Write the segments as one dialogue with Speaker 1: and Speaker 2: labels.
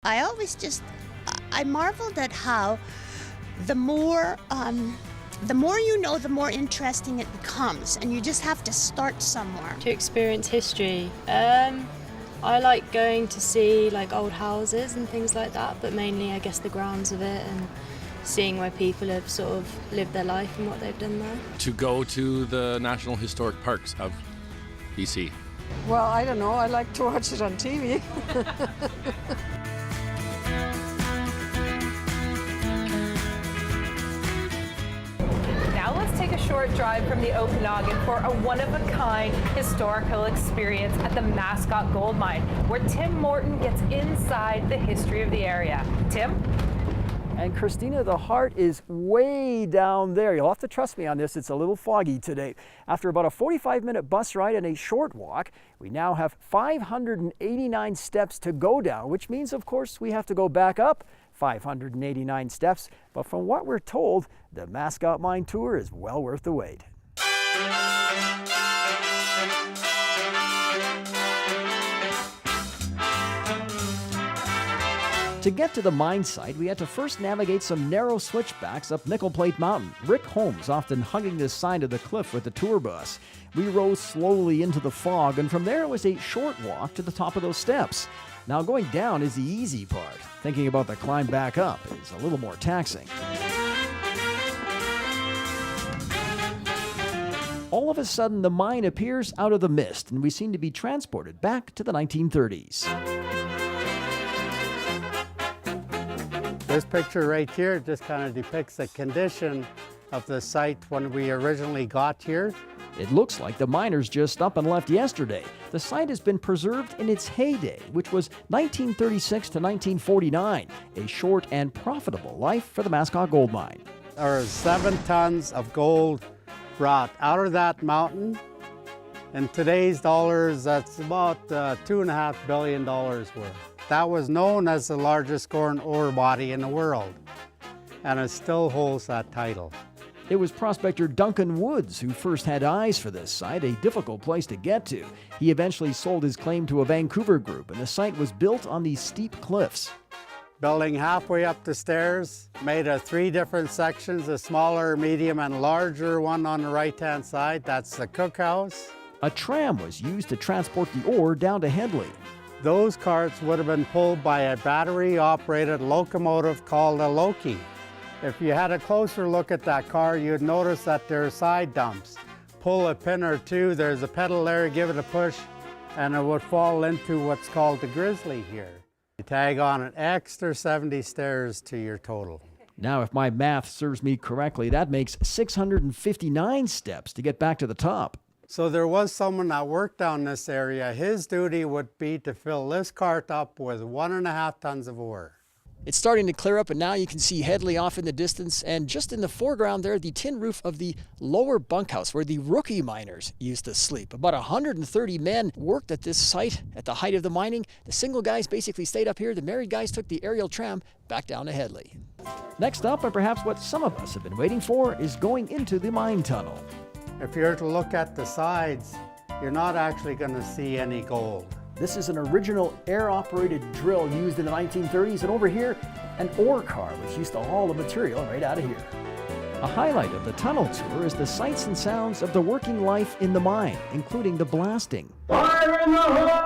Speaker 1: I always just, I marveled at how the more you know, the more interesting it becomes, and you just have to start somewhere.
Speaker 2: To experience history, I like going to see like old houses and things like that, but mainly I guess the grounds of it and seeing where people have sort of lived their life and what they've done there.
Speaker 3: To go to the National Historic Parks of BC.
Speaker 4: Well, I don't know. I like to watch it on TV.
Speaker 5: Now let's take a short drive from the Okanagan for a one-of-a-kind historical experience at the Mascot Gold Mine, where Tim Morton gets inside the history of the area. Tim?
Speaker 6: And Christina, the heart is way down there. You'll have to trust me on this. It's a little foggy today. After about a 45-minute bus ride and a short walk, we now have 589 steps to go down, which means, of course, we have to go back up 589 steps. But from what we're told, the Mascot Mine tour is well worth the wait. To get to the mine site, we had to first navigate some narrow switchbacks up Nickel Plate Mountain. Rick Holmes often hugging the side of the cliff with the tour bus. We rose slowly into the fog, and from there it was a short walk to the top of those steps. Now going down is the easy part. Thinking about the climb back up is a little more taxing. All of a sudden, the mine appears out of the mist, and we seem to be transported back to the 1930s.
Speaker 7: This picture right here just kind of depicts the condition of the site when we originally got here.
Speaker 6: It looks like the miners just up and left yesterday. The site has been preserved in its heyday, which was 1936 to 1949, a short and profitable life for the Mascot Gold Mine.
Speaker 7: There are 7 tons of gold brought out of that mountain. In today's dollars, that's about $2.5 billion worth. That was known as the largest scoring ore body in the world, and it still holds that title.
Speaker 6: It was prospector Duncan Woods who first had eyes for this site, a difficult place to get to. He eventually sold his claim to a Vancouver group, and the site was built on these steep cliffs.
Speaker 7: Building halfway up the stairs, made of 3 different sections, a smaller, medium, and larger one on the right-hand side. That's the cookhouse.
Speaker 6: A tram was used to transport the ore down to Hedley.
Speaker 7: Those carts would have been pulled by a battery-operated locomotive called a Loki. If you had a closer look at that car, you'd notice that there are side dumps. Pull a pin or two, there's a pedal there, give it a push, and it would fall into what's called the grizzly here. You tag on an extra 70 stairs to your total.
Speaker 6: Now, if my math serves me correctly, that makes 659 steps to get back to the top.
Speaker 7: So there was someone that worked down this area. His duty would be to fill this cart up with 1.5 tons of ore.
Speaker 6: It's starting to clear up, and now you can see Hedley off in the distance, and just in the foreground there, the tin roof of the lower bunkhouse where the rookie miners used to sleep. About 130 men worked at this site at the height of the mining. The single guys basically stayed up here. The married guys took the aerial tram back down to Hedley. Next up, and perhaps what some of us have been waiting for, is going into the mine tunnel.
Speaker 7: If you were to look at the sides, you're not actually going to see any gold.
Speaker 6: This is an original air-operated drill used in the 1930s, and over here, an ore car which used to haul the material right out of here. A highlight of the tunnel tour is the sights and sounds of the working life in the mine, including the blasting.
Speaker 8: Fire in the hole!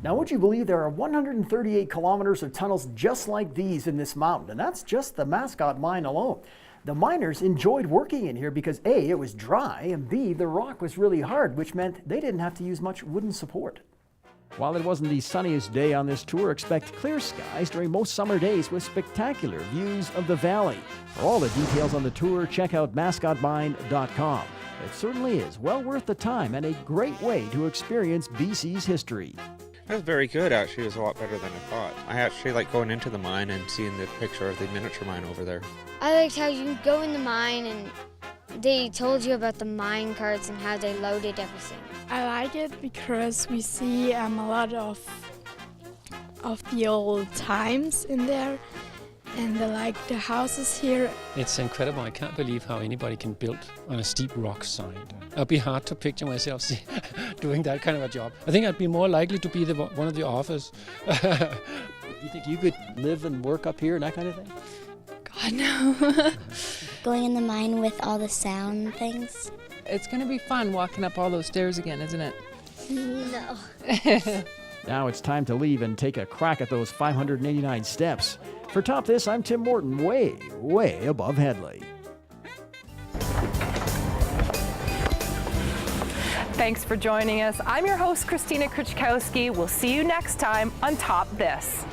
Speaker 6: Now, would you believe there are 138 kilometers of tunnels just like these in this mountain, and that's just the Mascot Mine alone. The miners enjoyed working in here because A, it was dry, and B, the rock was really hard, which meant they didn't have to use much wooden support. While it wasn't the sunniest day on this tour, expect clear skies during most summer days with spectacular views of the valley. For all the details on the tour, check out mascotmine.com. It certainly is well worth the time and a great way to experience BC's history.
Speaker 9: It was very good, actually. It was a lot better than I thought. I actually like going into the mine and seeing the picture of the miniature mine over there.
Speaker 10: I liked how you go in the mine and they told you about the mine carts and how they loaded everything.
Speaker 11: I like it because we see a lot of the old times in there, and the houses here.
Speaker 12: It's incredible. I can't believe how anybody can build on a steep rock side. It'll be hard to picture myself doing that kind of a job. I think I'd be more likely to be one of the authors.
Speaker 6: You think you could live and work up here and that kind of thing?
Speaker 11: God, no.
Speaker 10: Going in the mine with all the sound things.
Speaker 4: It's going to be fun walking up all those stairs again, isn't it?
Speaker 10: No.
Speaker 6: Now it's time to leave and take a crack at those 589 steps. For Top This, I'm Tim Morton, way, way above Hedley.
Speaker 5: Thanks for joining us. I'm your host, Christina Krichkowski. We'll see you next time on Top This.